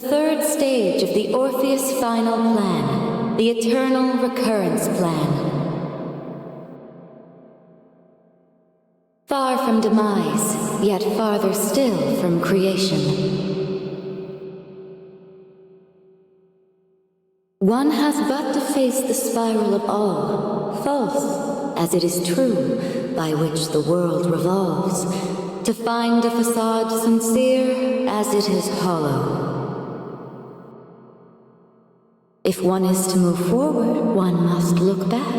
Third stage of the Orpheus Final Plan, the Eternal Recurrence Plan. Far from demise, yet farther still from creation. One has but to face the spiral of all, false as it is true, by which the world revolves, to find a facade sincere as it is hollow. If one is to move forward, one must look back.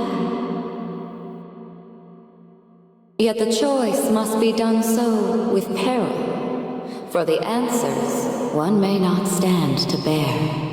Yet the choice must be done so with peril, for the answers one may not stand to bear.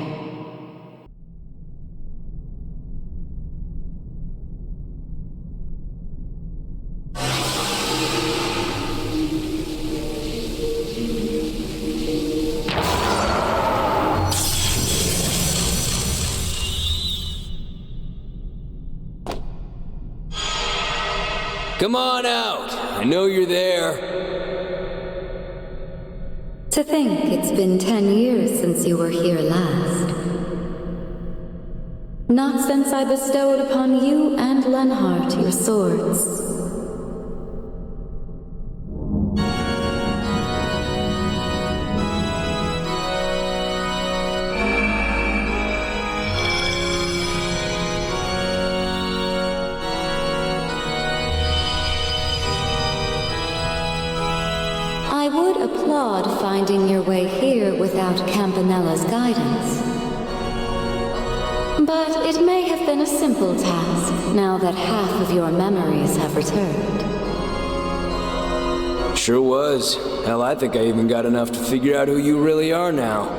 Come on out! I know you're there. To think it's been 10 years since you were here last. Not since I bestowed upon you and Lenhart your swords. I would applaud finding your way here without Campanella's guidance. But it may have been a simple task, now that half of your memories have returned. Sure was. Hell, I think I even got enough to figure out who you really are now.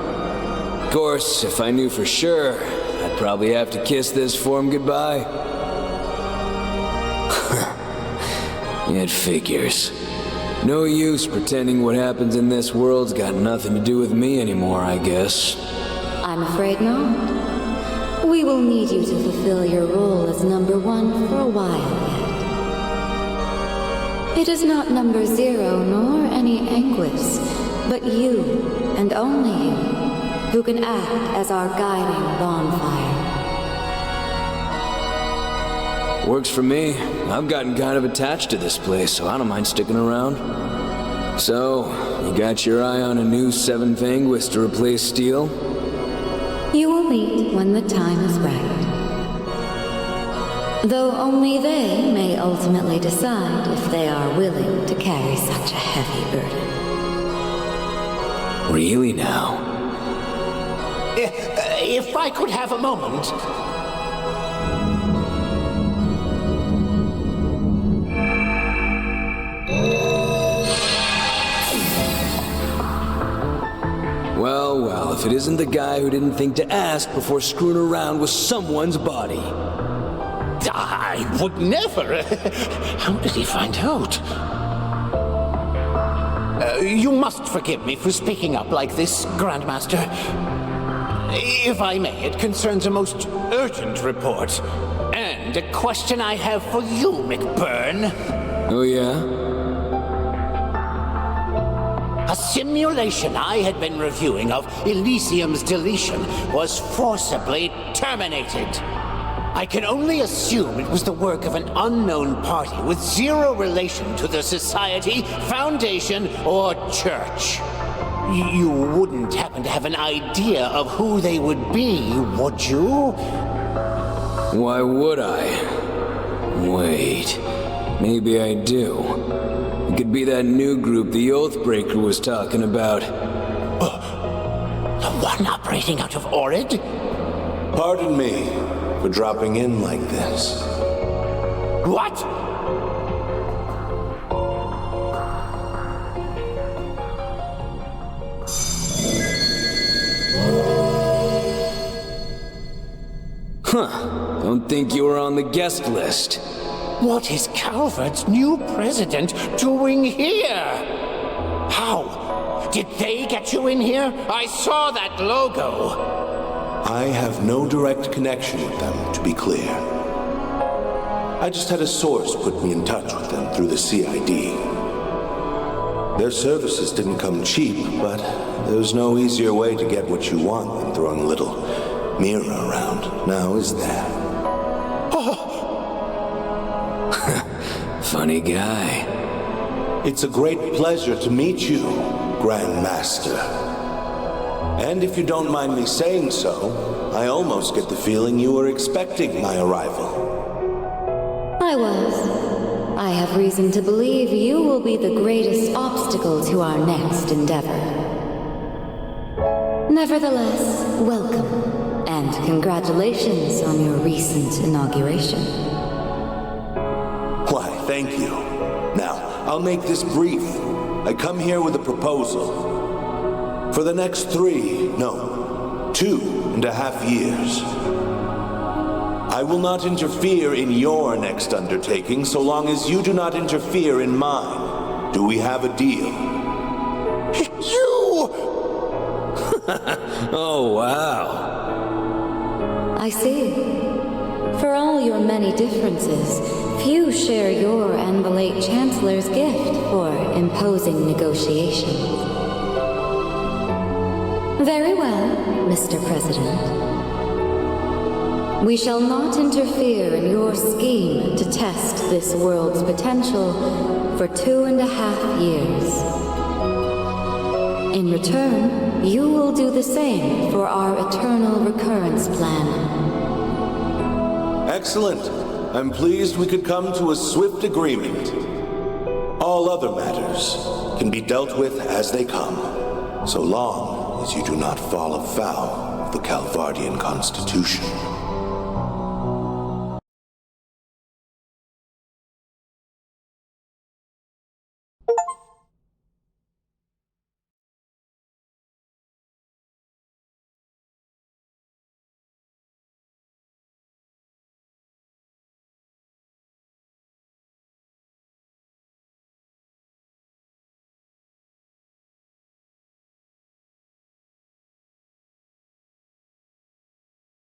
Of course, if I knew for sure, I'd probably have to kiss this form goodbye. It figures. No use pretending what happens in this world's got nothing to do with me anymore, I guess. I'm afraid not. We will need you to fulfill your role as number one for a while yet. It is not number 0 nor any Anguis, but you, and only you, who can act as our guiding bonfire. Works for me. I've gotten kind of attached to this place, so I don't mind sticking around. So, you got your eye on a new 7th Anguis to replace Steel? You will meet when the time is right. Though only they may ultimately decide if they are willing to carry such a heavy burden. Really now? If I could have a moment. Well, if it isn't the guy who didn't think to ask before screwing around with someone's body. I would never. How did he find out? You must forgive me for speaking up like this, Grandmaster. If I may, it concerns a most urgent report. And a question I have for you, McBurn. Oh, yeah? A simulation I had been reviewing of Elysium's deletion was forcibly terminated. I can only assume it was the work of an unknown party with 0 relation to the Society, Foundation, or Church. You wouldn't happen to have an idea of who they would be, would you? Why would I? Wait, maybe I do. It could be that new group the Oathbreaker was talking about. The one operating out of Orid? Pardon me for dropping in like this. What? Huh. Don't think you were on the guest list. What is Calvert's new president doing here? How? Did they get you in here? I saw that logo. I have no direct connection with them, to be clear. I just had a source put me in touch with them through the CID. Their services didn't come cheap, but there's no easier way to get what you want than throwing a little mirror around, now is there? Funny guy. It's a great pleasure to meet you, Grand Master. And if you don't mind me saying so, I almost get the feeling you were expecting my arrival. I was. I have reason to believe you will be the greatest obstacle to our next endeavor. Nevertheless, welcome, and congratulations on your recent inauguration. Why, thank you. Now, I'll make this brief. I come here with a proposal. For the next 2.5 years, I will not interfere in your next undertaking so long as you do not interfere in mine. Do we have a deal? You! Oh, wow. I see. For all your many differences, few share your and the late Chancellor's gift for imposing negotiation. Very well, Mr. President. We shall not interfere in your scheme to test this world's potential for 2.5 years. In return, you will do the same for our eternal recurrence plan. Excellent. I'm pleased we could come to a swift agreement. All other matters can be dealt with as they come, so long as you do not fall afoul of the Calvardian Constitution.